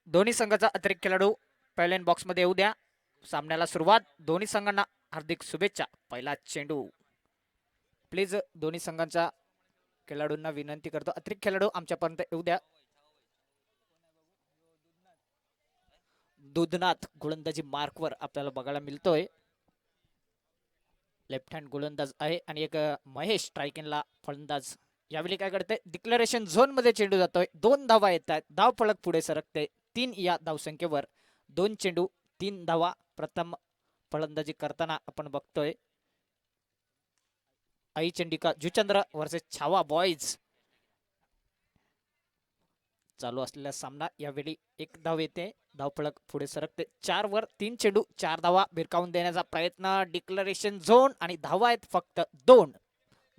दोन्ही संघाचा अतिरिक्त खेळाडू पहिल्या बॉक्स मध्ये येऊ द्या. सामन्याला सुरुवात. दोन्ही संघांना हार्दिक शुभेच्छा. पहिला चेंडू प्लीज दोन्ही संघांच्या खेळाडूंना विनंती करतो अतिरिक्त खेळाडू आमच्यापर्यंत येऊ द्या. दुधनाथ गोलंदाजी मार्कवर आपल्याला बघायला मिळतोय. लेफ्ट हँड गोलंदाज आहे आणि एक महेश स्ट्रायकिंगला फलंदाज. यावेळी काय करते डिक्लेरेशन झोन मध्ये चेंडू जातोय. 2 धावा येत आहेत. धाव फलक पुढे सरकते 3 या धावसंख्येवर. 2 चेंडू 3 धावा. प्रथम फलंदाजी करताना आपण बघतोय आई चंडिका जुचंद्र वर्सेस छावा बॉयज चालू असलेला सामना. यावेळी 1 धाव येते. धाव फलक पुढे सरकते 4 वर. 3 चेंडू 4 धावा भिरकावून देण्याचा प्रयत्न. डिक्लेरेशन झोन आणि धावा आहेत फक्त 2.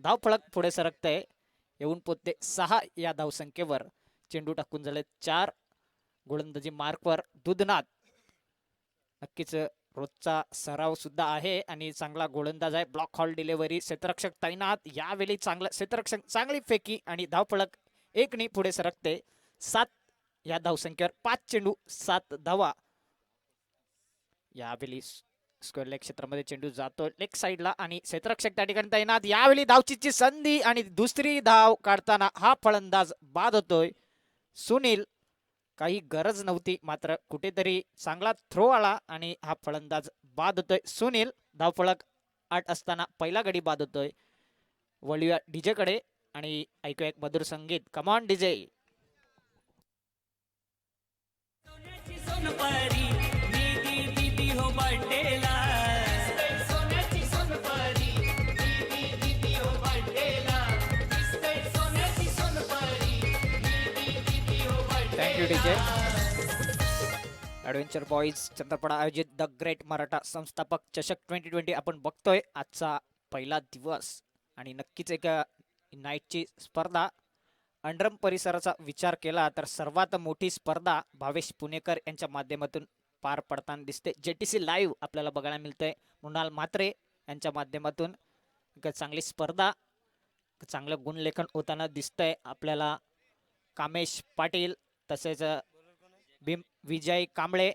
धाव फलक पुढे सरकते येऊन पोचते 6 या धावसंख्येवर. चेंडू टाकून झाले 4. गोलंदाजी मार्कवर दुधनाथ नक्कीच रोजचा सराव सुद्धा आहे आणि चांगला गोलंदाज आहे. Block hall delivery. क्षेत्ररक्षक तैनात. यावेळी चांगलं क्षेत्ररक्षक चांगली फेकी आणि धाव फलक 1 ने पुढे सरकते 7 या धावसंख्येवर. 5 चेंडू 7 धावा. यावेळी स्क्वेअर लेग क्षेत्रामध्ये चेंडू जातो लेग साइडला आणि क्षेत्ररक्षक त्या ठिकाणी तैनात. यावेळी धावचीची संधी आणि दुसरी धाव काढताना हा फलंदाज बाद होतोय. सुनील काही गरज नव्हती मात्र कुठेतरी चांगला थ्रो आला आणि हा फलंदाज बाद होतोय. सुनील धावफलक 8 असताना पहिला गडी बाद होतोय. वळूया डीजे कडे आणि ऐकूया एक मधुर संगीत. Come on DJ. Thank you DJ. Adventure boys Chandrapada आयोजित द ग्रेट मराठा संस्थापक चषक 2020 आपण बघतोय. आजचा पहिला दिवस आणि नक्कीच एक नाईटची स्पर्धा. अंडरम परिसराचा विचार केला तर सर्वात मोठी स्पर्धा भावेश पुणेकर यांच्या माध्यमातून पार पडताना दिसते. जेटीसी लाईव्ह आपल्याला बघायला मिळतंय. मृणाल म्हात्रे यांच्या माध्यमातून एक चांगली स्पर्धा, चांगलं गुणलेखन होताना दिसतंय आपल्याला. कामेश पाटील तसेच विजय कांबळे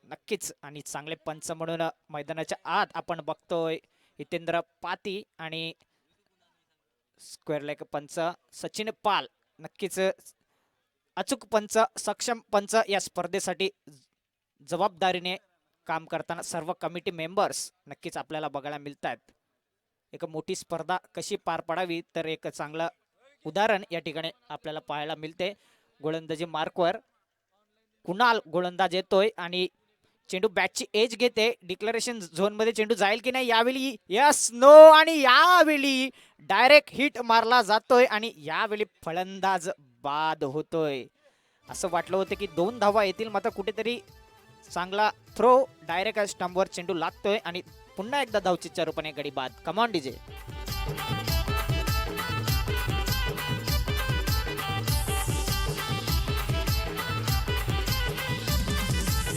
नक्कीच आणि चांगले पंच म्हणून मैदानाच्या आत आपण बघतोय. हितेंद्र पाती आणि स्क्वेअर लेग पंच सचिन पाल. नक्कीच अचूक पंच, सक्षम पंच या स्पर्धेसाठी जबाबदारीने काम करताना सर्व कमिटी मेंबर्स नक्कीच आपल्याला बघायला मिळतात. एक मोठी स्पर्धा कशी पार पडावी तर एक चांगलं उदाहरण या ठिकाणी आपल्याला पाहायला मिळते. गोलंदाजी मार्कवर कुणाल गोलंदाज येतोय आणि चेंडू बॅटची एज घेते. डिक्लेरेशन झोन मध्ये चेंडू जाईल की नाही यावेळी. Yes no. आणि यावेळी डायरेक्ट हिट मारला जातोय आणि यावेळी फलंदाज बाद होतोय. असं वाटलं होतं की 2 धावा येतील मात्र कुठेतरी चांगला थ्रो डायरेक्ट स्टंपवर चेंडू लागतोय आणि पुन्हा एकदा धावचीच्या रूपाने गडी बाद. Come on DJ.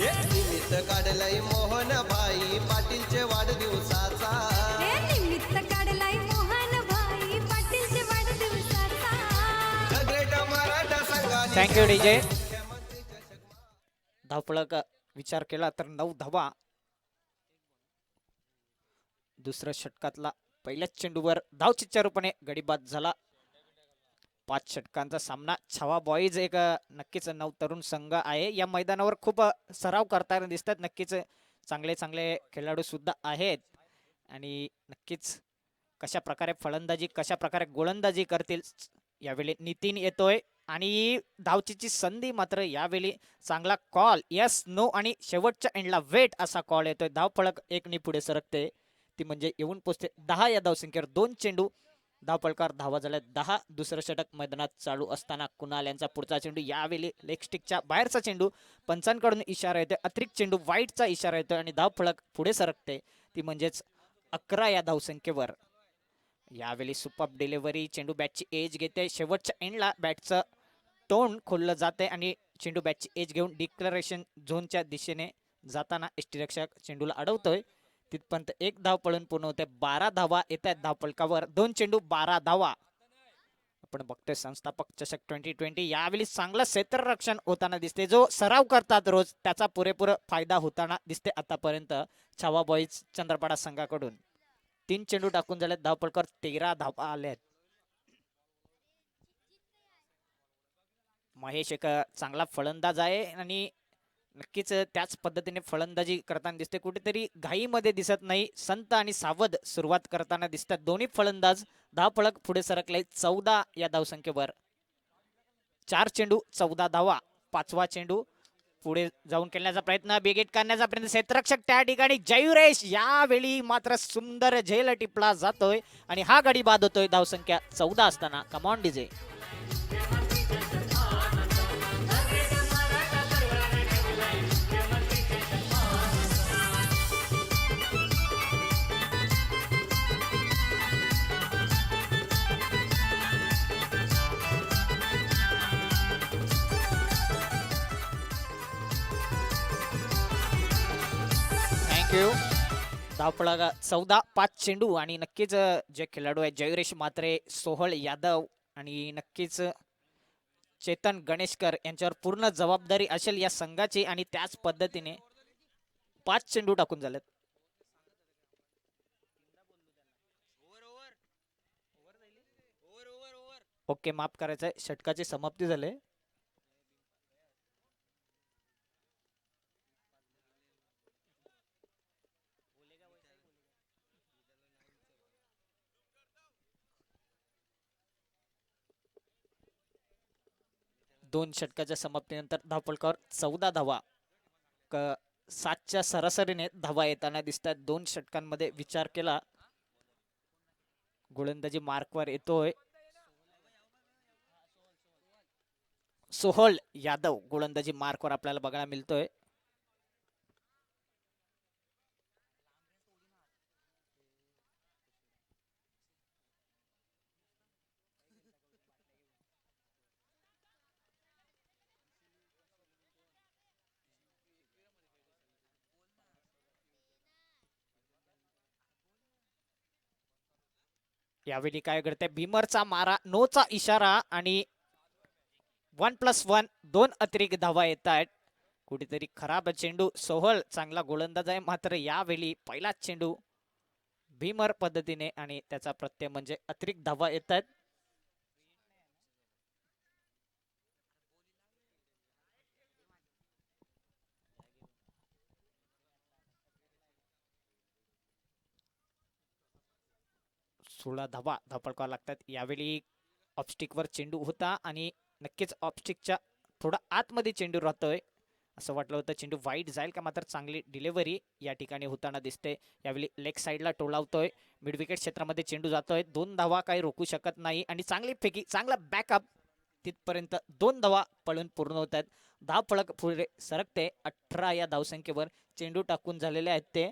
निमित्त काढलाय मोहन भाई पाटीलचे वाढदिवसाचा. निमित्त काढलाय मोहन भाई पाटीलचे वाढदिवसाचा. ग्रेट मराठा संघाने थँक्यू डीजे. धावफलक विचार केला तर 9 धावा. दुसऱ्या षटकातला पहिल्याच चेंडूवर धावचीच्या रूपाने गडी बाद झाला. 5 षटकांचा सामना. छावा बॉईज एक नक्कीच नवतरुण संघ आहे. या मैदानावर खूप सराव करताना दिसतात. नक्कीच चांगले चांगले खेळाडू सुद्धा आहेत आणि नक्कीच कशा प्रकारे फलंदाजी कशा प्रकारे गोलंदाजी करतील. यावेळी नितीन येतोय आणि धावचीची संधी मात्र यावेळी चांगला कॉल. यस नो आणि शेवटच्या एंडला वेट असा कॉल येतोय. धाव फलक 1 ने पुढे सरकते. ती म्हणजे येऊन पोचते 10 या धावसंख्येवर. 2 चेंडू धावफलकावर धावा झाल्या 10. दुसरं षटक मैदानात चालू असताना कुणाल यांचा पुढचा चेंडू यावेळी लेग स्टिकच्या बाहेरचा चेंडू. पंचांकडून इशारा येतोय. अतिरिक्त चेंडू वाईटचा इशारा येतोय आणि धावफलक पुढे सरकते. ती म्हणजेच 11 या धावसंख्येवर. यावेळी सुपर डिलिव्हरी. चेंडू बॅटची एज घेते. शेवटच्या एंडला बॅटचं तोंड खोललं जाते आणि चेंडू बॅटची एज घेऊन डिक्लेरेशन झोनच्या दिशेने जाताना यष्टीरक्षक चेंडूला अडवतोय. तिथपर्यंत 1 धाव पळून पूर्ण होते. 12 धावा येत आहेत धावफलकावर. 2 चेंडू 12 धावा. आपण बघतोय संस्थापक चषक 2020 यावेळी चांगलं क्षेत्ररक्षण होताना दिसते. जो सराव करतात रोज त्याचा पुरेपूर फायदा होताना दिसते. आतापर्यंत छावा बॉईज चंद्रपाडा संघाकडून 3 चेंडू टाकून झाले. धावपळकर 13 धावा आल्या आहेत. महेश एक चांगला फलंदाज आहे आणि नक्कीच त्याच पद्धतीने फलंदाजी करताना दिसते. कुठेतरी घाईमध्ये दिसत नाही. संत आणि सावध सुरुवात करताना दिसतात दोन्ही फलंदाज. धावफलक पुढे सरकले 14 या धावसंख्येवर. 4 चेंडू 14 धावा. 5वा चेंडू पुढे जाऊन खेळण्याचा प्रयत्न, बिगेट करण्याचा प्रयत्न. क्षेत्ररक्षक त्या ठिकाणी जयुरेश. यावेळी मात्र सुंदर झेल टिपला जातोय आणि हा गडी बाद होतोय धावसंख्या 14 असताना. Come on DJ. थँक्यू. धावपळा 14. 5 चेंडू आणि नक्कीच जे खेळाडू आहेत जयुरेश म्हात्रे, सोहळ यादव आणि नक्कीच चेतन गणेशकर यांच्यावर पूर्ण जबाबदारी असेल या संघाची आणि त्याच पद्धतीने 5 चेंडू टाकून झालेत. ओके, माफ करायचंय, षटकाची समाप्ती झाली. दोन षटकाच्या समाप्तीनंतर धावपळकावर 14 धावा. 7च्या सरासरीने धावा येताना दिसतात. 2 षटकांमध्ये विचार केला गोलंदाजी मार्कवर येतोय. सोहळ यादव गोलंदाजी मार्कवर आपल्याला बघायला मिळतोय. यावेळी काय घडतंय, भीमरचा मारा, नोचा इशारा आणि 1+1 2 अतिरिक्त धावा येत आहेत. कुठेतरी खराब चेंडू. सोहळ चांगला गोलंदाज आहे मात्र यावेळी पहिलाच चेंडू भीमर पद्धतीने आणि त्याचा प्रत्यय म्हणजे अतिरिक्त धावा येत आहेत. सोळा धावा धावपळकावा लागतात. यावेळी ऑफस्टिकवर चेंडू होता आणि नक्कीच ऑफस्टिकच्या थोडा आतमध्ये चेंडू राहतोय. असं वाटलं होतं चेंडू वाईट जाईल का, मात्र चांगली डिलिव्हरी या ठिकाणी होताना दिसते. यावेळी लेग साईडला टोलावतोय. मिड विकेट क्षेत्रामध्ये चेंडू जातोय. 2 धावा काही रोखू शकत नाही आणि चांगली फेकी, चांगला बॅकअप. तिथपर्यंत 2 धावा पळून पूर्ण होत आहेत. धावफलक पुढे सरकते 18 या धावसंख्येवर. चेंडू टाकून झालेले आहेत ते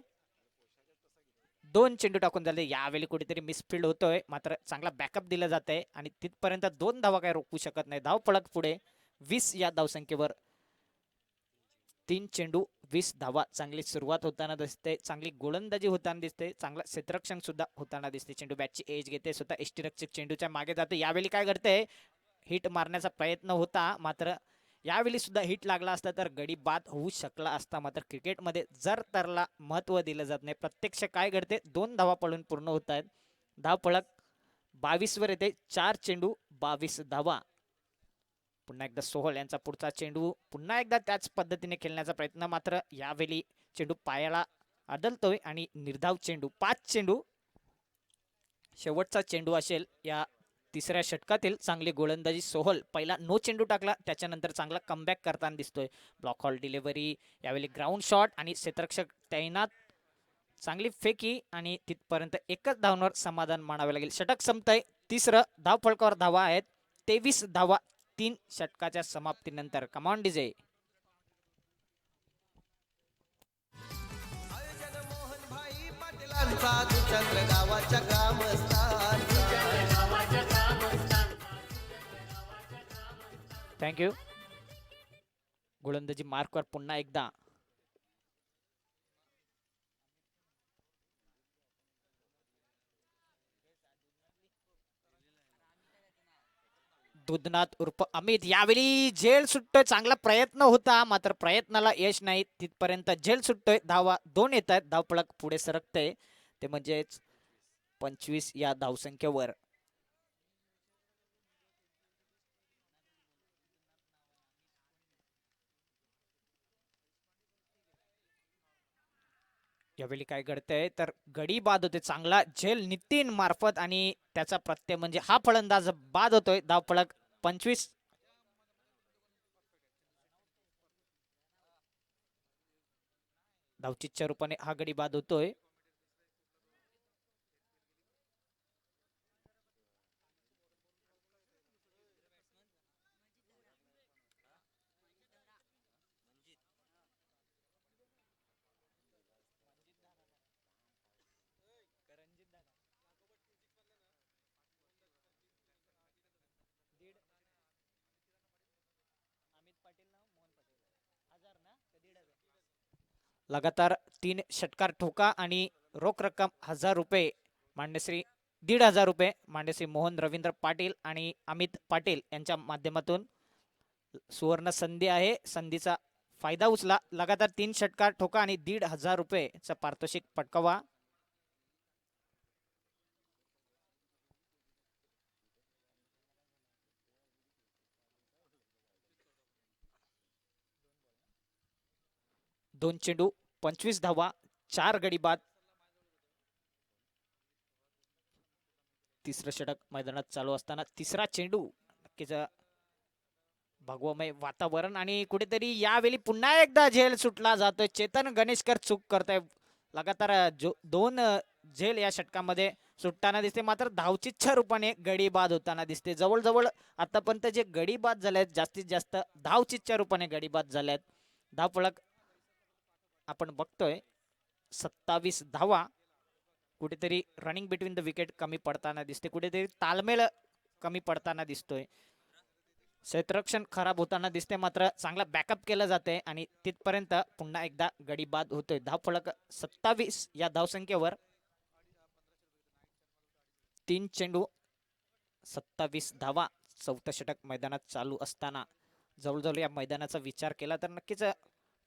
2 चेंडू टाकून झाले. यावेळी कुठेतरी मिसफिल्ड होतोय मात्र चांगला बॅकअप दिला जात आहे आणि तिथपर्यंत 2 धावा काही रोखू शकत नाही. धावफलक पुढे 20 या धावसंख्येवर. 3 चेंडू 20 धावा. चांगली सुरुवात होताना दिसते. चांगली गोलंदाजी होताना दिसते. चांगला क्षेत्ररक्षण सुद्धा होताना दिसते. चेंडू बॅटची एज घेते. स्वतः यष्टीरक्षक चेंडूच्या मागे जाते. यावेळी काय घडतंय, हिट मारण्याचा प्रयत्न होता मात्र यावेळी सुद्धा हिट लागला असता तर गडी बाद होऊ शकला असता. मात्र क्रिकेटमध्ये जर तरला महत्व दिलं जात नाही. प्रत्यक्ष काय घडते, 2 धावा पळून पूर्ण होत आहेत. धावफलक 22 वर येते. 4 चेंडू 22 धावा. पुन्हा एकदा सोहळ यांचा पुढचा चेंडू. पुन्हा एकदा त्याच पद्धतीने खेळण्याचा प्रयत्न मात्र यावेळी चेंडू पायाला आदलतोय आणि निर्धाव चेंडू. 5 चेंडू शेवटचा चेंडू असेल या तिसऱ्या षटकातील. चांगली गोलंदाजी सोहळ. पहिला नो चेंडू टाकला त्याच्यानंतर चांगला कमबॅक करताना दिसतोय. Block hall delivery. यावेळी ग्राउंड शॉट आणि क्षेत्ररक्षक तैनात. चांगली फेकी आणि तिथपर्यंत एकच धावांवर समाधान मानावे लागेल. षटक संपतंय. तिसरं. धावफलकावर धावा आहेत 23 धावा 3 षटकाच्या समाप्तीनंतर. Come on DJ. आयोजन मोहन भाई पाटीलांचा दुचंद्र गावाच्या ग्रामस्थांचा. थँक्यू. गोलंदाजी मार्कवर पुन्हा एकदा. दुधनाथ उर्फ अमित यावेळी झेल सुटतोय. चांगला प्रयत्न होता मात्र प्रयत्नाला यश नाही. तिथपर्यंत झेल सुटतोय. धावा 2 येत आहेत. धावफलक पुढे सरकतंय ते म्हणजेच 25 या धावसंख्येवर. यावेळी काय घडतंय तर गडी बाद होते. चांगला झेल नितीन मार्फत आणि त्याचा प्रत्यय म्हणजे हा फलंदाज बाद होतोय. धावफलक 25. धावचीच्या रूपाने हा गडी बाद होतोय. लगातार 3 षटकार ठोका आणि रोख रक्कम 1000 रुपये मान्यश्री 1500 रुपये मान्यश्री मोहन रवींद्र पाटील आणि अमित पाटील यांच्या माध्यमातून सुवर्ण संधी आहे. संधीचा फायदा उचला. लगातार 3 षटकार ठोका आणि 1500 रुपयेचा पारितोषिक पटकावा. दोन चेंडू 25 धावा 4 गडी बाद. तिसरं षटक मैदानात चालू असताना तिसरा चेंडू नक्कीच भगवमय वातावरण आणि कुठेतरी यावेळी पुन्हा एकदा झेल सुटला जातोय. चेतन गणेशकर चूक करताय. लगातार 2 झेल या षटकामध्ये सुटताना दिसते मात्र धावचीच्या रूपाने गडी बाद होताना दिसते. जवळजवळ आतापर्यंत जे गडी बाद झाले आहेत जास्तीत जास्त धावचीच्या रूपाने गडी बाद झाले आहेत. धावफलक आपण बघतोय 27 धावा. कुठेतरी रनिंग बिटवीन द विकेट कमी पडताना दिसते. कुठेतरी ताळमेळ कमी पडताना दिसतोय. क्षेत्ररक्षण खराब होताना दिसते मात्र चांगला बॅकअप केलं जाते आणि तिथपर्यंत पुन्हा एकदा गडी बाद होतोय. धावफलक 27 या धावसंख्येवर. 3 चेंडू 27 धावा. चौथं षटक मैदानात चालू असताना जवळजवळ या मैदानाचा विचार केला तर नक्कीच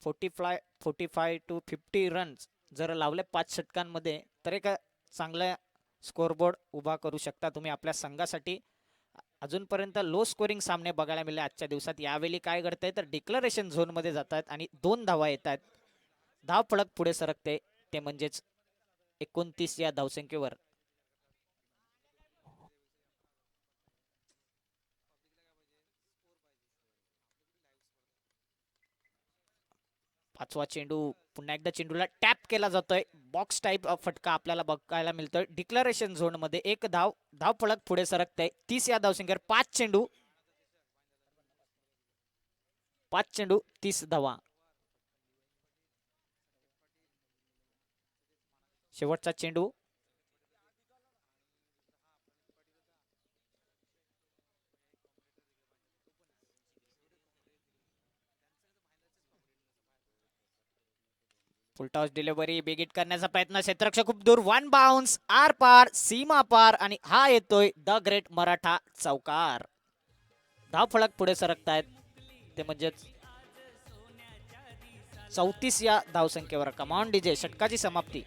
45 to 50 रन्स जर लावले 5 षटकांमध्ये तर एक चांगला स्कोरबोर्ड उभा करू शकता तुम्ही आपल्या संघासाठी. अजूनपर्यंत लो स्कोरिंग सामने बघायला मिळाले आजच्या दिवसात. यावेळी काय घडतंय तर डिक्लरेशन झोनमध्ये जात आहेत आणि 2 धावा येत आहेत. धावफलक पुढे सरकते ते म्हणजेच 29 या धावसंख्येवर. पाचवा चेंडू पुन्हा एकदा चेंडूला टॅप केला जातोय. बॉक्स टाइप फटका आपल्याला बघायला मिळतोय. डिक्लरेशन झोन मध्ये 1 धाव. धावफलक पुढे सरकतंय 30 या धावसंख्येवर. 5 चेंडू 30 धावा. शेवटचा चेंडू फुलटॉस डिलिव्हरी बिगिट करण्याचा प्रयत्न. क्षेत्ररक्षक खूप दूर. 1 बाउन्स आर पार सीमा पार आणि हा येतोय द ग्रेट मराठा चौकार. धावफलक पुढे सरकतायत ते म्हणजेच 34 या धावसंख्येवर. कमांड डीजे षटकाची समाप्ती.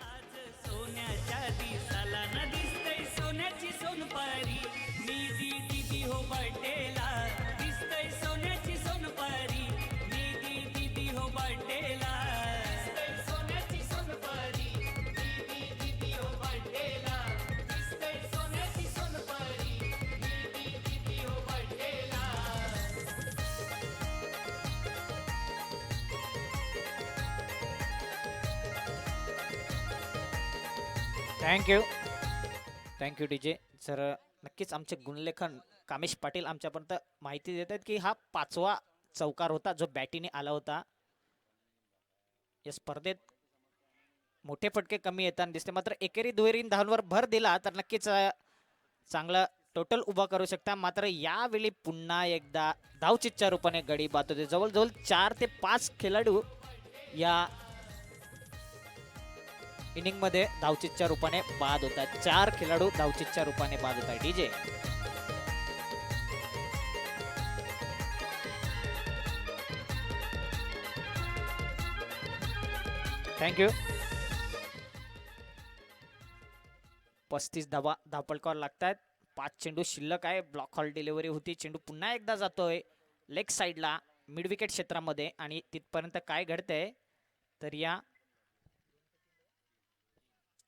Thank you DJ. जर नक्कीच आमचे गुणलेखन कामेश पाटील आमच्यापर्यंत माहिती देत आहेत की हा 5वा चौकार होता जो बॅटीने आला होता. या स्पर्धेत मोठे फटके कमी येताना दिसते मात्र एकेरी दुहेरी धावांवर भर दिला तर नक्कीच चांगला टोटल उभा करू शकता. मात्र यावेळी पुन्हा एकदा धावचीच्या रूपाने गडी बाद होते. जवळजवळ 4 ते 5 खेळाडू या इनिंग मध्ये धावचीच्या रूपाने बाद होतात. 4 खेळाडू धावचीच्या रूपाने बाद होतात. DJ thank you. 35 धावा धावपळकावर लागतात. 5 चेंडू शिल्लक आहे. ब्लॉक हॉल डिलिव्हरी होती. चेंडू पुन्हा एकदा जातोय लेग साईडला मिड विकेट क्षेत्रामध्ये आणि तिथपर्यंत काय घडतंय तर या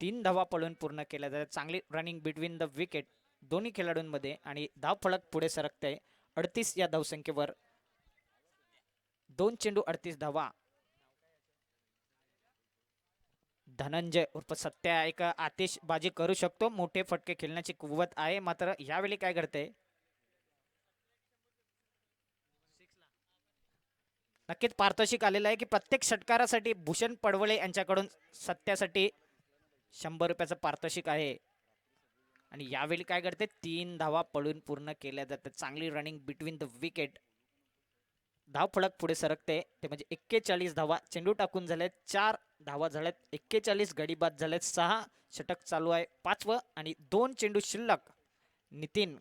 3 धावा पळून पूर्ण केल्या जातात. चांगली रनिंग बिटवीन द विकेट दोन्ही खेळाडूंमध्ये आणि धाव फलक पुढे सरकते 38 या धावसंख्येवर. 2 चेंडू 38 धावा. धनंजय उर्फ सत्या एक आतिषबाजी करू शकतो. मोठे फटके खेळण्याची कुवत आहे. मात्र यावेळी काय घडतंय नक्कीच पारितोषिक आलेलं आहे की प्रत्येक षटकारासाठी भूषण पडवळे यांच्याकडून सत्यासाठी 100 रुपयाचं पारितोषिक आहे. आणि यावेळी काय घडते 3 धावा पळून पूर्ण केल्या जातात. चांगली रनिंग बिटवीन द विकेट. धाव फलक पुढे सरकते ते म्हणजे 41 धावा. चेंडू टाकून झालेत 4 धावा झाल्यात. 41 गडी बाद झालेत. 6 षटक चालू आहे. 5वं आणि 2 चेंडू शिल्लक. नितीन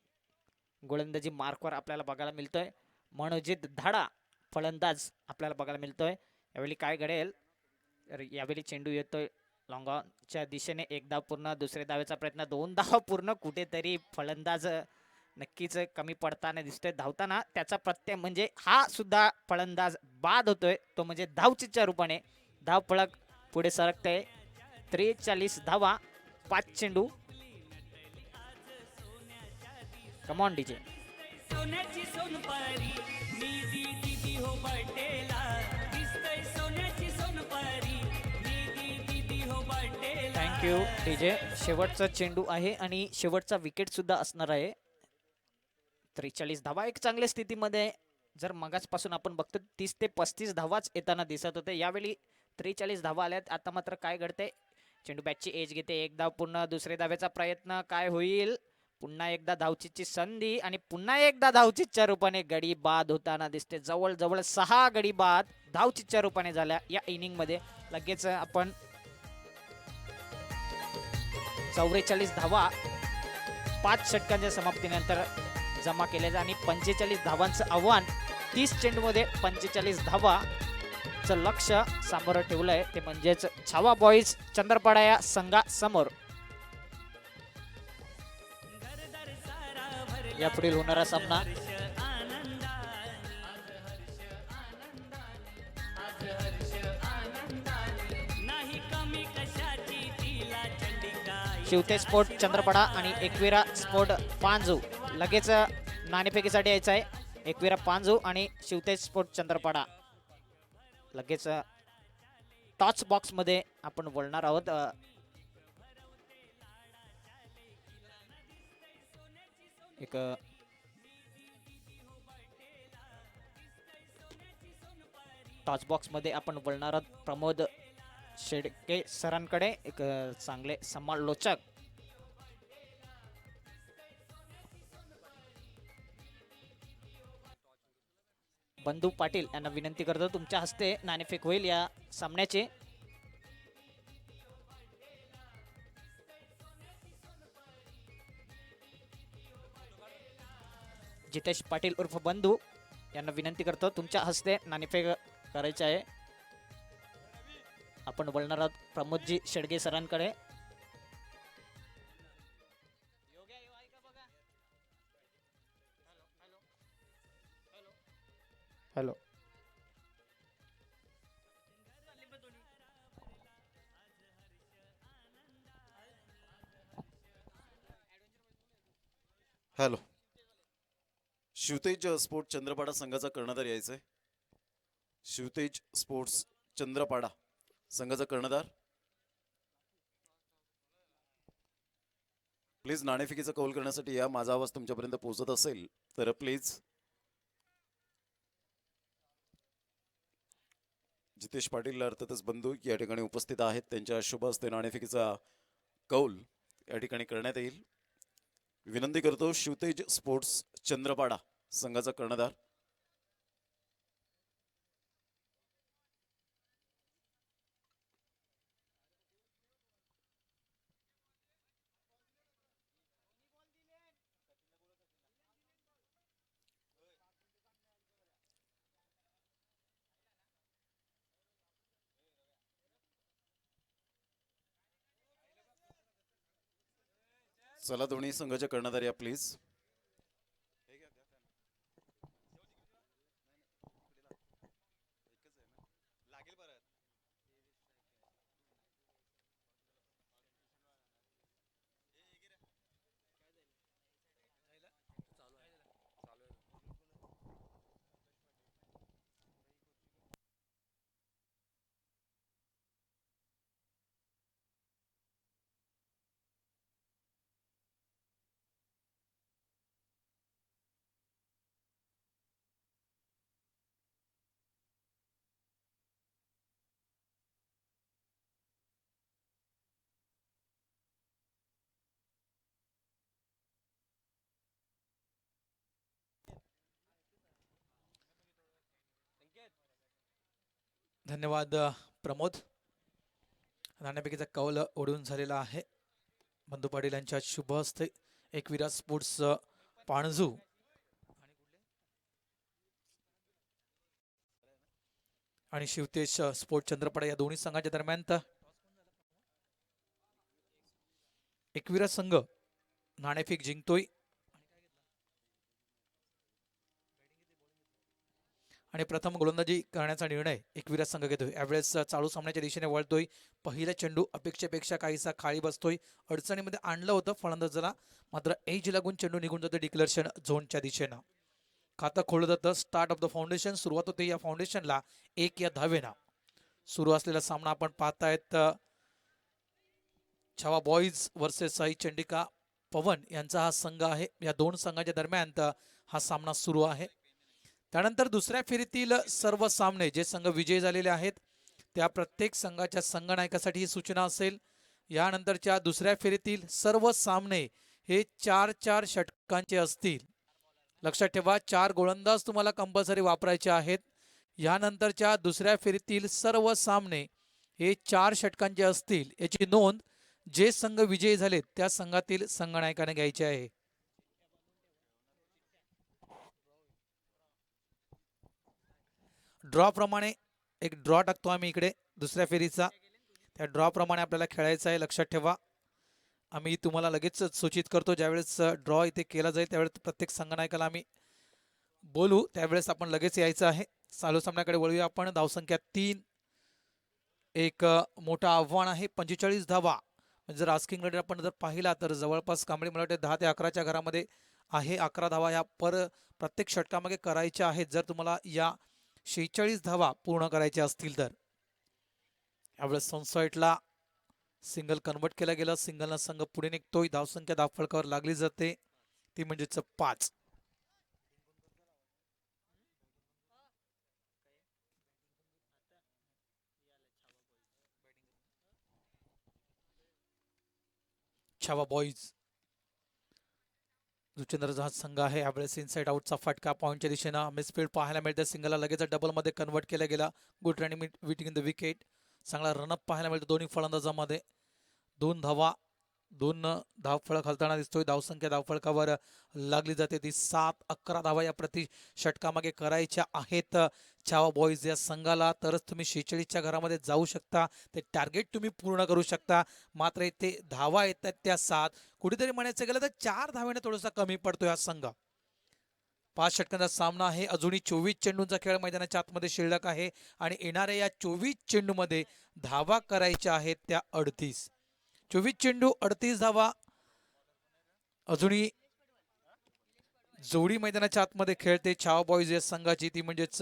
गोलंदाजी मार्कवर आपल्याला बघायला मिळतोय. मनोजित धाडा फलंदाज आपल्याला बघायला मिळतोय. यावेळी काय घडेल यावेळी चेंडू येतोय लॉंग ऑनच्या दिशेने. 1 धाव पूर्ण. दुसऱ्या धावेचा प्रयत्न. 2 धाव पूर्ण. कुठेतरी फलंदाज नक्कीच कमी पडताना दिसतोय धावताना. त्याचा प्रत्यय म्हणजे हा सुद्धा फलंदाज बाद होतोय तो म्हणजे धावचीच्या रूपाने. धाव फलक पुढे सरकते 43 धावा. 5 चेंडू. Come on DJ. सोन्याची सोनपरी मी दीदी हो बर्थडेला दिसतय सोन्याची सोनपरी मी दीदी हो बर्थडेला. Thank you DJ. शेवटचा चेंडू आहे आणि शेवटचा विकेट सुद्धा असणार आहे. 43 धावा एक चांगल्या स्थितीमध्ये. जर मगाचपासून आपण बघतो 30 ते 35 धावाच येताना दिसत होते. यावेळी 43 धावा आल्यात. आता मात्र काय घडते चेंडू बॅटची एज घेते. 1 धाव पूर्ण. दुसऱ्या धावेचा प्रयत्न काय होईल. पुन्हा एकदा धावचीची संधी आणि पुन्हा एकदा धावचीच्या रूपाने गडी बाद होताना दिसते. जवळजवळ 6 गडी बाद धावचीच्या रूपाने झाल्या या इनिंग मध्ये. लगेच आपण 44 धावा 5 षटकांच्या समाप्तीनंतर जमा केले आणि 45 धावांचं आव्हान 30 चेंडूमध्ये 45 धावाचं लक्ष समोर ठेवलंय. ते म्हणजेच छावा बॉईज चंद्रपाडा या संघासमोर. यापुढील होणारा सामना नाही कमी कशाची तिला चंडिका. शिवते स्पोर्ट चंद्रपाडा आणि एकविरा स्पोर्ट पांजू. लगेच नाणेफेकीसाठी यायचं आहे. एकविरा पांजू आणि शिवते स्पोर्ट चंद्रपाडा. लगेच टॉच बॉक्स मध्ये आपण बोलणार आहोत. एक टॉच बॉक्स मध्ये आपण बोलणार आहोत प्रमोद शेडके सरांकडे. एक चांगले समालोचक बंधू पाटील यांना विनंती करतो तुमच्या हस्ते नाणेफेक होईल या सामन्याचे. जितेश पाटील उर्फ बंधू यांना विनंती करतो तुमच्या हस्ते नाणेफेक करायचे आहे. आपण बोलणार आहोत प्रमोदजी शेडगे सरांकडे. Hello. Hello. Shivtej sports Chandrapada संघाचा कर्णधार यायचा आहे. शिवतेज स्पोर्ट्स चंद्रपाडा संघाचा कर्णधार प्लीज नाणेफेकीचा कौल करण्यासाठी या. माझा आवाज तुमच्यापर्यंत पोहोचत असेल तर प्लीज. जितेश पाटील अर्थातच बंधू या ठिकाणी उपस्थित आहेत. त्यांच्या शुभ हस्ते नाणेफेकीचा कौल या ठिकाणी करण्यात येईल. विनंती करतो शिवतेज स्पोर्ट्स चंद्रपाडा संघाचा कर्णधार चला दोन्ही संघाच्या कर्णधार या प्लीज. धन्यवाद प्रमोद. नाणेफेकीचा कौल ओढून झालेला आहे. बंधू पाटील यांच्या शुभ हस्ते एकविरा स्पोर्ट्स पाणजू आणि शिवतेज स्पोर्ट चंद्रपाडा या दोन्ही संघाच्या दरम्यान एकविरा संघ नाणेफेक जिंकतोय आणि प्रथम गोलंदाजी करण्याचा निर्णय एकविरा संघ घेतोय. यावेळेस चालू सामन्याच्या दिशेने वळतोय. पहिला चेंडू अपेक्षेपेक्षा काहीसा खाली बसतोय. अडचणीमध्ये आणलं होतं फलंदाजाला, मात्र एज लागून चेंडू निघून जातो डिक्लेरेशन झोनच्या दिशेनं. खातं खोललं जातं. स्टार्ट ऑफ द फाउंडेशन सुरुवात होते या फाउंडेशनला 1 या धावेनं. सुरू असलेला सामना आपण पाहतायत. छावा बॉईज वर्सेस साई चंडिका पवन यांचा हा संघ आहे. या दोन संघाच्या दरम्यान हा सामना सुरू आहे. त्यानंतर दुसऱ्या फेरीतील सर्व सामने जे संघ विजयी झालेले आहेत त्या प्रत्येक संघाच्या संघनायकासाठी ही सूचना असेल. यानंतरच्या दुसऱ्या फेरीतील सर्व सामने हे 4-4 षटकांचे असतील. लक्षात ठेवा, 4 गोलंदाज तुम्हाला कंपल्सरी वापरायचे आहेत. यानंतरच्या दुसऱ्या फेरीतील सर्व सामने हे 4 षटकांचे असतील. याची नोंद जे संघ विजयी झालेत त्या संघातील संघनायकाने घ्यायची आहे. ड्रॉ प्रमाणे एक ड्रॉ टाकतो आम्ही इकडे दुसऱ्या फेरीचा. त्या ड्रॉ प्रमाणे आपल्याला खेळायचं आहे. लक्षात ठेवा, आम्ही तुम्हाला लगेच सूचित करतो. ज्यावेळेस ड्रॉ इथे केला जाईल त्यावेळेस प्रत्येक संघनायकाला आम्ही बोलू, त्यावेळेस आपण लगेच यायचं आहे. चालू सामन्याकडे वळूया आपण. धावसंख्या 3. एक मोठं आव्हान आहे. 45 धावा. म्हणजे जर आस्किंग रेट आपण जर पाहिला तर जवळपास कांबळे मला वाटते 10 ते 11च्या घरामध्ये आहे. 11 धावा ह्या प्रत्येक षटकामागे करायच्या आहेत जर तुम्हाला या 46 धावा पूर्ण करायच्या असतील तर. यावेळेस सनसाईटला सिंगल कन्वर्ट केला गेला. सिंगलना संघ पुढे निघतोय. धावसंख्या धावफलकावर लागली जाते ती म्हणजेच 5. छावा बॉईज जुचंद्रचा हा संघ आहे. यावेळेस इनसाइड आउटचा फटका पॉईंटच्या दिशेनं मिसफील्ड पाहायला मिळते. सिंगलला लगेच डबलमध्ये कन्वर्ट केला गेला. गुड रनिंग विटिंग इन द विकेट. चांगला रनअप पाहायला मिळतो दोन्ही फलंदाजामध्ये. 2 धावा 2 धावफलक हलताना दिसतोय. धावसंख्या धावफलकावर लागली जाते ती 7-11 धावा या प्रति षटकामागे करायच्या आहेत छावा बॉईज या संघाला. तरच तुम्ही 46च्या घरामध्ये जाऊ शकता. ते टार्गेट तुम्ही पूर्ण करू शकता. मात्र इथे धावा येतात त्या 7. कुठेतरी म्हणायचं गेलं तर 4 धावेने थोडासा कमी पडतोय हा संघ. 5 षटकांचा सामना आहे. अजूनही 24 चेंडूंचा खेळ मैदानाच्या आतमध्ये शिल्लक आहे आणि येणाऱ्या या 24 चेंडूमध्ये धावा करायच्या आहेत त्या 38. 24 चेंडू 38 धावा. अजूनही जोडी मैदानाच्या आतमध्ये खेळते छावा बॉईज या संघाची, ती म्हणजेच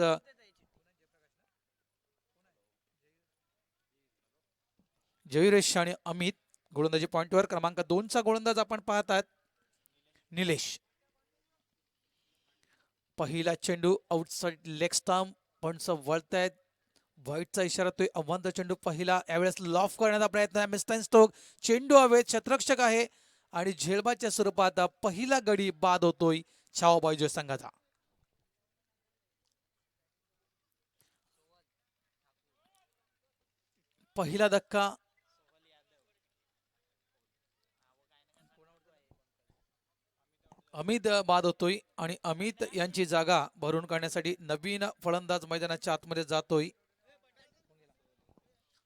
जयरेश आणि अमित. गोलंदाजी पॉइंटवर क्रमांक 2चा गोलंदाज आपण पाहतात निलेश. पहिला चेंडू आउटसाइड लेग स्टंप पण वळतायत. व्हाईटचा इशारा तो अवंत चेंडू पहिला. यावेळेस लॉफ करण्याचा प्रयत्न. मिस्टर स्टोक चेंडू हवेत. शतरक्षक आहे आणि झेलबाच्या स्वरूपात पहिला गडी बाद होतोय छावा बॉईज संघाचा. पहिला धक्का अमित बाद होतोय आणि अमित यांची जागा भरून काढण्यासाठी नवीन फलंदाज मैदानाच्या आतमध्ये जातोय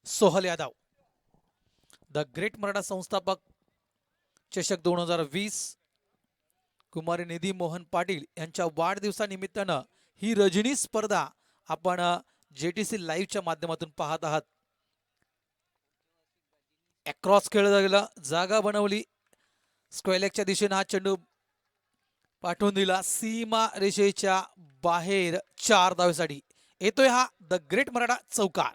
सोहल यादव. द ग्रेट मराठा संस्थापक चषक 2020 कुमारी निधी मोहन पाटील यांच्या वाढदिवसानिमित्तानं ही रजनी स्पर्धा आपण JTC लाईव्हच्या माध्यमातून पाहत आहात. अक्रॉस खेळला गेला, जागा बनवली, स्क्वेअरलेगच्या दिशेने हा चेंडू पाठवून दिला सीमा रेषेच्या बाहेर 4 धावेसाठी. येतोय हा द ग्रेट मराठा चौकार.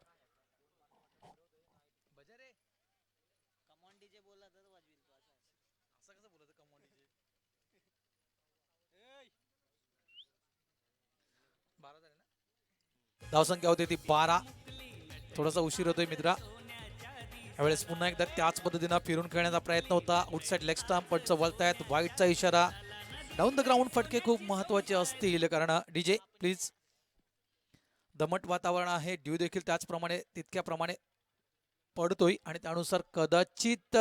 धावसंख्या होती ती 12. थोडासा उशीर होतोय मित्रा. यावेळेस पुन्हा एकदा त्याच पद्धतीनं फिरून खेळण्याचा प्रयत्न होता. आउटसाइड लेग स्टंप पण वळतायत. वाईटचा इशारा. डाऊन द ग्राउंड फटके खूप महत्वाचे असतील कारण डीजे प्लीज. दमट वातावरण आहे. ड्यू देखील त्याचप्रमाणे तितक्याप्रमाणे पडतोय आणि त्यानुसार कदाचित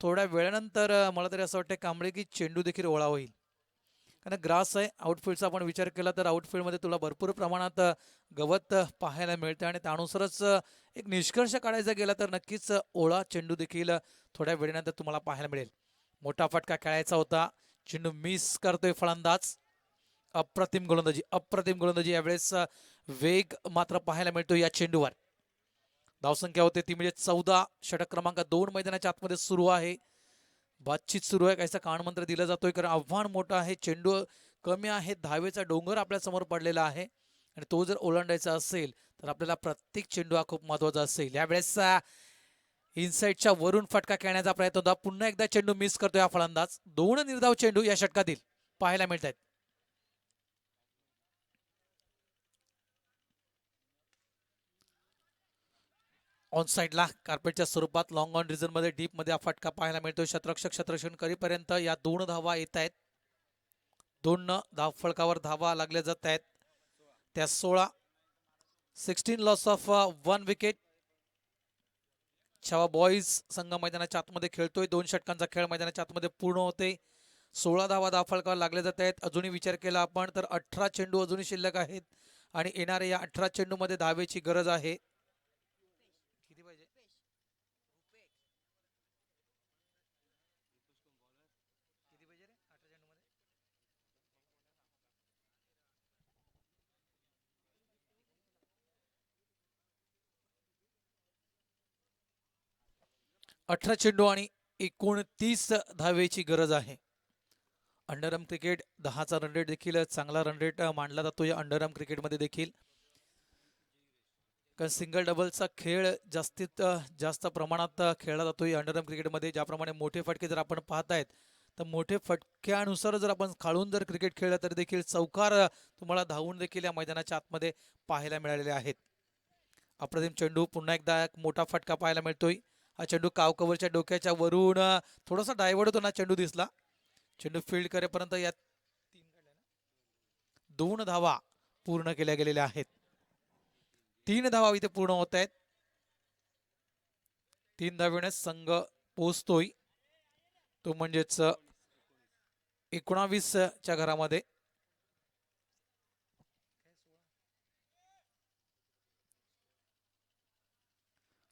थोड्या वेळानंतर मला तरी असं वाटतं कांबळे की चेंडू देखील ओळा होईल कारण ग्रास आहे. आउटफील्डचा आपण विचार केला तर आउटफील्डमध्ये तुला भरपूर प्रमाणात गवत पाहायला मिळतं आणि त्यानुसारच एक निष्कर्ष काढायचा गेला तर नक्कीच ओळा चेंडू देखील थोड्या वेळानंतर तुम्हाला पाहायला मिळेल. मोठा फटका खेळायचा होता. चेंडू मिस करतोय फलंदाज. अप्रतिम गोलंदाजी, अप्रतिम गोलंदाजी. यावेळेस वेग मात्र पाहायला मिळतो या चेंडूवर. धावसंख्या होते ती म्हणजे 14. षटक क्रमांक 2 मैदानाच्या आतमध्ये सुरू आहे. बातचीत सुरू आहे. काहीसा कानमंत्र दिला जातोय कारण आव्हान मोठं आहे. चेंडू कमी आहे. धावेचा डोंगर आपल्या समोर पडलेला आहे आणि तो जर ओलांडायचा असेल तर आपल्याला प्रत्येक चेंडू हा खूप महत्वाचा असेल. यावेळेस इनसाइडच्या वरून फटका खेळण्याचा प्रयत्न होता. पुन्हा एकदा चेंडू मिस करतोय हा फलंदाज. 2 निर्धाव चेंडू या षटकातील पाहायला मिळत आहेत. ऑन साइडला कार्पेटच्या स्वरूपात लॉंग ऑन रिझन मध्ये डीप मध्ये हा फटका पाहायला मिळतोय. शतरक्षक शतरक्षण करीपर्यंत या 2 धावा येत आहेत. 2 धाव फळकावर धावा लागल्या जात आहेत. त्या 16. 16 loss of 1 wicket. Chhava boys संघ मैदानाच्या आतमध्ये खेळतोय. 2 षटकांचा खेळ मैदानाच्या आतमध्ये पूर्ण होते. 16 धावा धाव फळकावर लागल्या जात आहेत. अजूनही विचार केला आपण तर 18 चेंडू अजूनही शिल्लक आहेत आणि येणाऱ्या या 18 चेंडू मध्ये धावेची गरज आहे. 18 चेंडू आणि 29 धावेची गरज आहे. अंडरआर्म क्रिकेट 10चा रन रेट देखील चांगला रन रेट मानला जातो या अंडरआर्म क्रिकेटमध्ये देखील. कारण सिंगल डबलचा खेळ जास्तीत जास्त प्रमाणात खेळला जातो या अंडरआर्म क्रिकेटमध्ये. ज्याप्रमाणे मोठे फटके जर आपण पाहतायत तर मोठे फटक्यानुसार जर आपण खाळून जर क्रिकेट खेळलं तर देखील चौकार तुम्हाला धावून देखील या मैदानाच्या आतमध्ये पाहायला मिळालेले आहेत. अप्रतिम चेंडू. पुन्हा एकदा एक मोठा फटका पाहायला मिळतोय. हा चेंडू कावकवरच्या डोक्याच्या वरून थोडासा डायव्हर्ट होतो ना चेंडू दिसला. चेंडू फील्ड करेपर्यंत या 2 धावा पूर्ण केल्या गेलेल्या आहेत. 3 धावा इथे पूर्ण होत आहेत. 3 धावेने संघ पोहोचतोय तो म्हणजेच 19च्या घरामध्ये.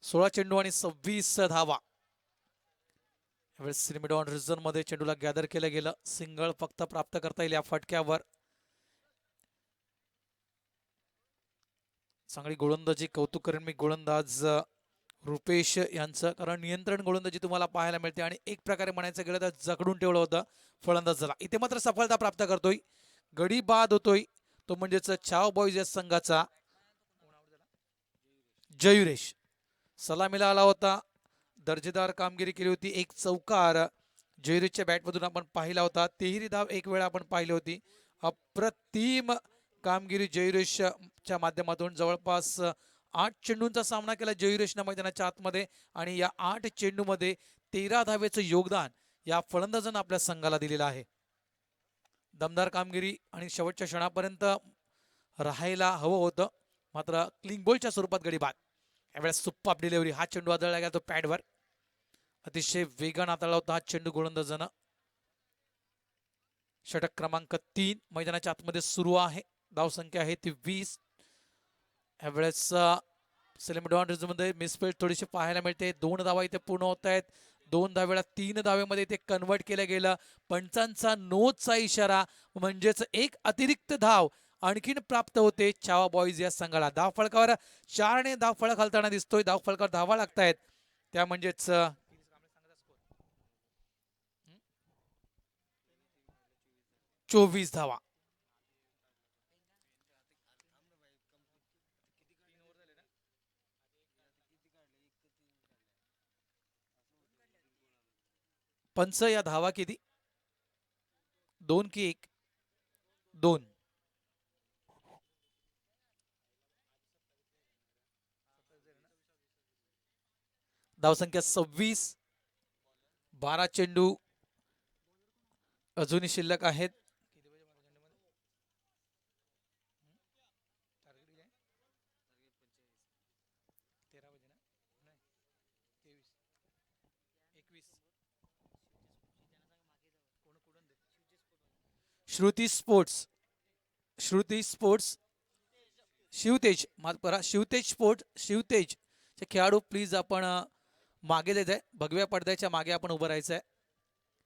सोळा चेंडू आणि 26 धावा. यावेळेस मिडऑन रिझन मध्ये चेंडूला गॅदर केलं गेलं. सिंगल फक्त प्राप्त करता येईल या फटक्यावर. चांगली गोलंदाजी. कौतुक करेन मी गोलंदाज रुपेश यांचं कारण नियंत्रण गोलंदाजी तुम्हाला पाहायला मिळते आणि एक प्रकारे म्हणायचं गेलं तर जकडून ठेवलं होतं फलंदाजाला. इथे मात्र सफलता प्राप्त करतोय. गडी बाद होतोय तो म्हणजेच छाव बॉईज या संघाचा जयुरेश. सलामीला आला होता. दर्जेदार कामगिरी केली होती. एक चौकार जयुरेशच्या बॅटमधून आपण पाहिला होता. तिहेरी धाव एक वेळा आपण पाहिली होती. अप्रतिम कामगिरी जयुरेशच्या माध्यमातून. जवळपास 8 चेंडूंचा सामना केला जयुरेशनं मैदानाच्या आतमध्ये आणि या 8 चेंडूमध्ये 13 धावेचं योगदान या फलंदाजानं आपल्या संघाला दिलेलं आहे. दमदार कामगिरी आणि शेवटच्या क्षणापर्यंत राहायला हवं होतं मात्र क्लिंग बॉलच्या स्वरूपात गडी बाद. यावेळेस सुप्पाप डिलिव्हरी. हा चेंडू आदळला गेला तो पॅडवर. अतिशय वेगानं आदळला होता हा चेंडू गोलंदाजानं. षटक क्रमांक 3 मैदानाच्या आतमध्ये सुरू आहे. धावसंख्या आहे ती 20. यावेळेस मध्ये मिसफील्ड थोडीशी पाहायला मिळते. 2 धावा इथे पूर्ण होत आहेत. 2 धावेला 3 धावेमध्ये ते कन्वर्ट केलं गेलं. पंचांचा नोचा इशारा म्हणजेच एक अतिरिक्त धाव आणखीन प्राप्त होते छावा बॉईज या संघाला. धाव फळकावर 4 ने धाव फळक घालताना दिसतोय. धाव फळकावर धावा लागतायत त्या म्हणजेच 24 धावा. पंच या धावा किती? 2 की 1? 2. धावसंख्या 26. 12 चेंडू अजूनही शिल्लक आहेत. श्रुती स्पोर्ट्स शिवतेज शिवतेज स्पोर्ट्स शिवतेज चे खेळाडू प्लीज आपण मागे देत आहे. भगव्या पडद्याच्या मागे आपण उभं राहायचं आहे.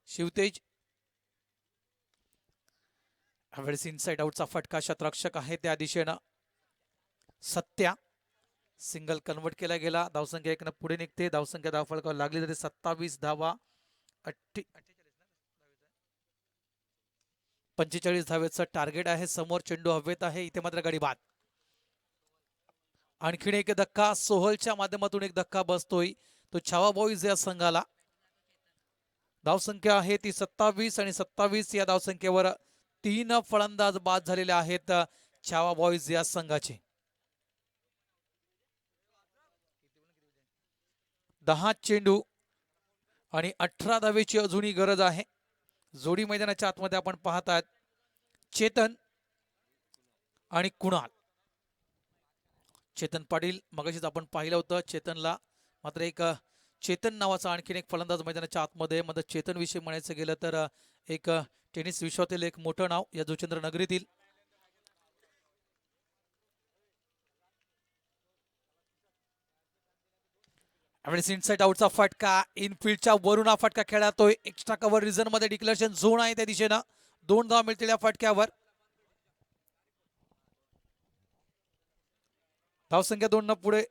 शिवतेज यावेळेस इनसाइड आउटचा फटका शतरक्षक आहे त्या दिशेनं. सत्या सिंगल कन्वर्ट केला गेला. धावसंख्या 1 पुढे निघते. धावसंख्या धावफलकावर लागली जाते 27 धावा. 45 धावेचं टार्गेट आहे. समोर चेंडू हवेत आहे. इथे मात्र गडी बाद. आणखीन एक धक्का सोहलच्या माध्यमातून एक धक्का बसतोय तो छावा बॉईज या संघाला. धावसंख्या आहे ती 27 आणि 27 या धावसंख्येवर 3 फलंदाज बाद झालेले आहेत छावा बॉईज या संघाचे. 10 चेंडू आणि 18 धावेची अजूनही गरज आहे. जोडी मैदानाच्या आतमध्ये आपण पाहतात चेतन आणि कुणाल. चेतन पाटील मगाशीच आपण पाहिलं होतं. चेतनला मात्र एक चेतन नावाचा आणखीन एक फलंदाज मैदानाच्या आतमध्ये. मात्र चेतन विषयी म्हणायचं गेलं तर एक टेनिस विश्वातील एक मोठं नाव या जोचंद्र नगरीतील. इनसाइड आउटचा फटका इनफिल्डच्या वरून हा फटका खेळतोय. एक्स्ट्रा कव्हर रिझन मध्ये डिक्लेरेशन झोन आहे त्या दिशेनं. 2 धावा मिळतील या फटक्यावर. धावसंख्या 2 न पुढे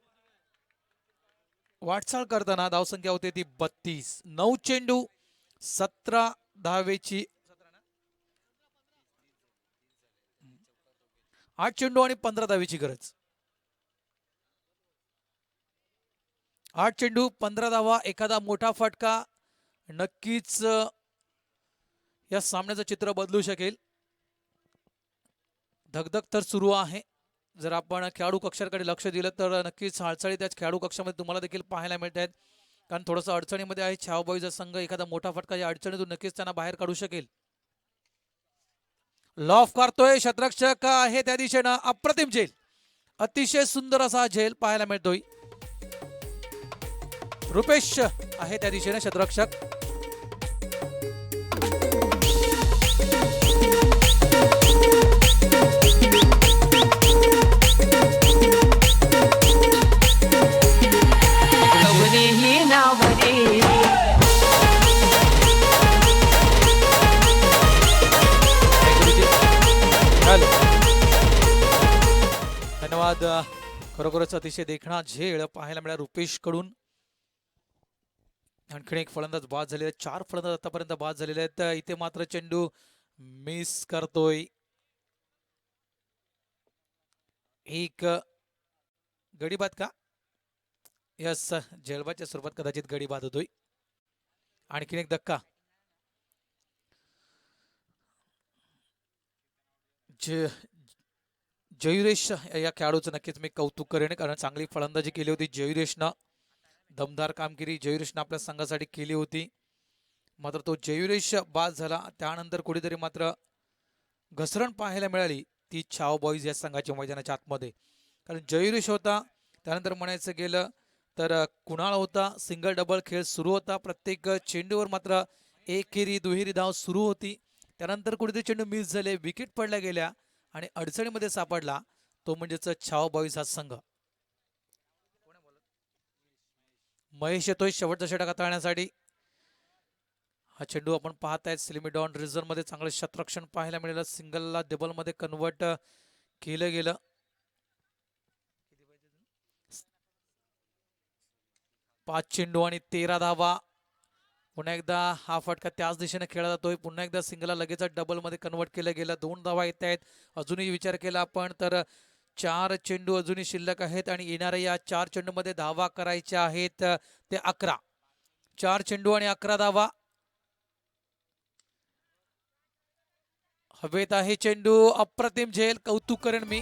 वाटचाल करताना धावसंख्या होते ती 32. 9 चेंडू 17 धावेची 8 चेंडू आणि 15 धावेची गरज. 8 चेंडू 15 धावा. एखादा मोठा फटका नक्कीच या सामन्याचं चित्र बदलू शकेल. धगधग तर सुरू आहे. जर आपण खेळाडू कक्षाकडे लक्ष दिलं तर नक्कीच हालचाली त्याच खेळाडू कक्षामध्ये तुम्हाला देखील पाहायला मिळत आहेत. कारण थोडंसं अडचणीमध्ये आहे छावा बॉईजचा संघ. एखादा मोठा फटका या अडचणीतून नक्कीच त्यांना बाहेर काढू शकेल. लॉफ करतोय शतरक्षक आहे त्या दिशेनं. अप्रतिम झेल. अतिशय सुंदर असा झेल पाहायला मिळतोय. रुपेश आहे त्या दिशेने शतरक्षक. धन्यवाद. खरोखरच अतिशय देखणा झेल पाहायला मिळाला रुपेश कडून. आणखीन एक फलंदाज बाद झालेले. 4 फलंदाज आतापर्यंत बाद झालेले आहेत. इथे मात्र चेंडू मिस करतोय. एक गडी बाद का? यस, झेलबादच्या स्वरूपात कदाचित गडी बाद होतोय. आणखीन एक धक्का. जयुरेश या खेळाडूचं नक्कीच मी कौतुक करेन. कारण चांगली फलंदाजी केली होती जयुरेशनं. दमदार कामगिरी जयुरेशनं आपल्या संघासाठी केली होती. मात्र तो जयुरेश बाद झाला. त्यानंतर कुठेतरी मात्र घसरण पाहायला मिळाली ती छावा बॉईज या संघाच्या मैदानाच्या आतमध्ये. कारण जयुरेश होता. त्यानंतर म्हणायचं गेलं तर कुणाल होता. सिंगल डबल खेळ सुरू होता. प्रत्येक चेंडूवर मात्र एकेरी दुहेरी धाव सुरू होती. त्यानंतर कुठेतरी चेंडू मिस झाले. विकेट पडल्या गेल्या आणि अडचणीमध्ये सापडला तो म्हणजेच छावा बॉईज हा संघ. महेश येतोय शेवटचा षटक हाताळण्यासाठी. हा चेंडू आपण पाहताय सिलिमिडॉन रिझन मध्ये चांगलं शतरक्षण पाहायला मिळालं. सिंगलला डबल मध्ये कन्वर्ट केलं गेलं. 5 चेंडू आणि 13 धावा. पुन्हा एकदा हा फटका त्याच दिशेने खेळला जातोय. पुन्हा एकदा सिंगलला लगेच डबल मध्ये कन्वर्ट केलं गेलं. 2 धावा येत आहेत. अजूनही विचार केला आपण तर 4 चेंडू अजूनही शिल्लक आहेत आणि येणाऱ्या या 4 चेंडू मध्ये धावा करायच्या आहेत ते 11. 4 चेंडू आणि 11 धावा. हवेत आहे चेंडू. अप्रतिम झेल. कौतुक करेन मी.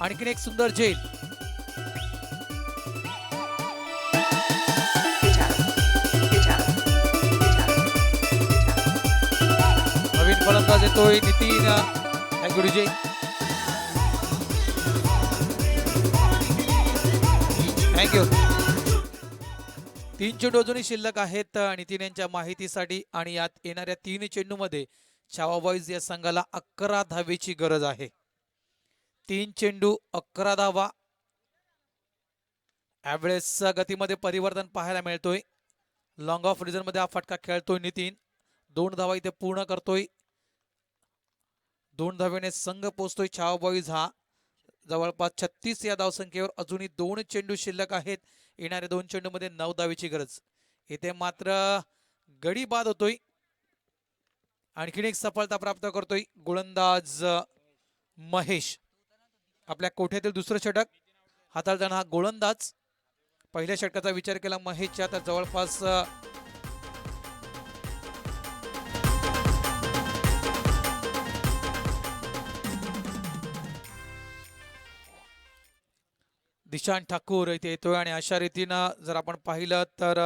आणखीन एक सुंदर झेल. नवीन फलंदाज येतोय नितीन गुरुजी. थँक्यू. 3 चेंडू अजूनही शिल्लक आहेत नितीन यांच्या माहितीसाठी आणि यात येणाऱ्या 3 चेंडू मध्ये छावा बॉईज या संघाला 11 धावेची गरज आहे. 3 चेंडू 11 धावा. ॲव्हरेजच्या गतीमध्ये परिवर्तन पाहायला मिळतोय. लॉंग ऑफ रिझन मध्ये हा फटका खेळतोय नितीन. 2 धावा इथे पूर्ण करतोय. 2 धावेने संघ पोहोचतोय छावा बॉईज हा जवळपास 36 या धावसंख्येवर. अजूनही 2 चेंडू शिल्लक आहेत. येणाऱ्या 2 चेंडू मध्ये 9 धावेची गरज. इथे मात्र गडी बाद होतोय. आणखीन एक सफलता प्राप्त करतोय गोलंदाज महेश. आपल्या कोठ्यातील दुसरं षटक हाताळताना हा गोलंदाज. पहिल्या षटकाचा विचार केला महेशच्या तर जवळपास दिशांत ठाकूर इथे येतोय आणि अशा रीतीनं जर आपण पाहिलं तर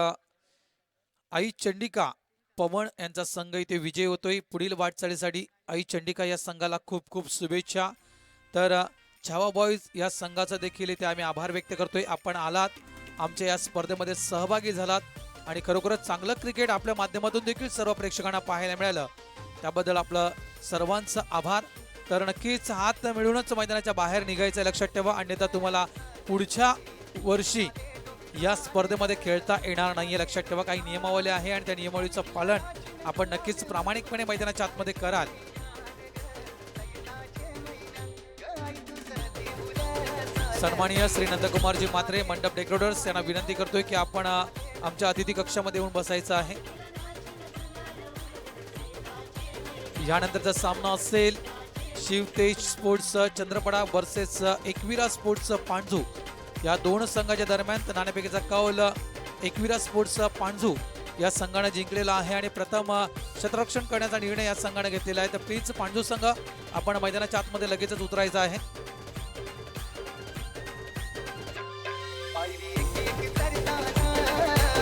आई चंडिका पवन यांचा संघ इथे विजय होतोय. पुढील वाटचालीसाठी आई चंडिका या संघाला खूप खूप शुभेच्छा. तर छावा बॉईज या संघाचा देखील इथे आम्ही आभार व्यक्त करतोय. आपण आलात, आमच्या या स्पर्धेमध्ये सहभागी झालात आणि खरोखरच चांगलं क्रिकेट आपल्या माध्यमातून देखील सर्व प्रेक्षकांना पाहायला मिळालं. त्याबद्दल आपलं सर्वांचं आभार. तर नक्कीच हात मिळूनच मैदानाच्या बाहेर निघायचं लक्षात ठेवा, अन्यथा तुम्हाला पुढच्या वर्षी या स्पर्धेमध्ये खेळता येणार नाहीये लक्षात ठेवा. काही नियमावली आहे आणि त्या नियमावलीचं पालन आपण नक्कीच प्रामाणिकपणे मैदानाच्या आतमध्ये कराल. सन्माननीय श्री नंदकुमारजी म्हात्रे मंडप डेकोरेटर्स यांना विनंती करतोय की आपण आमच्या अतिथी कक्षामध्ये येऊन बसायचं आहे. यानंतरचा सामना असेल Shivtej sports Chandrapada versus Ekvira sports Panju. या 2 संघाच्या दरम्यान नाणेफेकीचा कौल एकविरा स्पोर्ट्स पांझू या संघाने जिंकलेला आहे आणि प्रथम क्षेत्ररक्षण करण्याचा निर्णय या संघाने घेतलेला आहे. तर प्लीज पांझू संघ आपण मैदानाच्या आतमध्ये लगेचच उतरायचा आहे.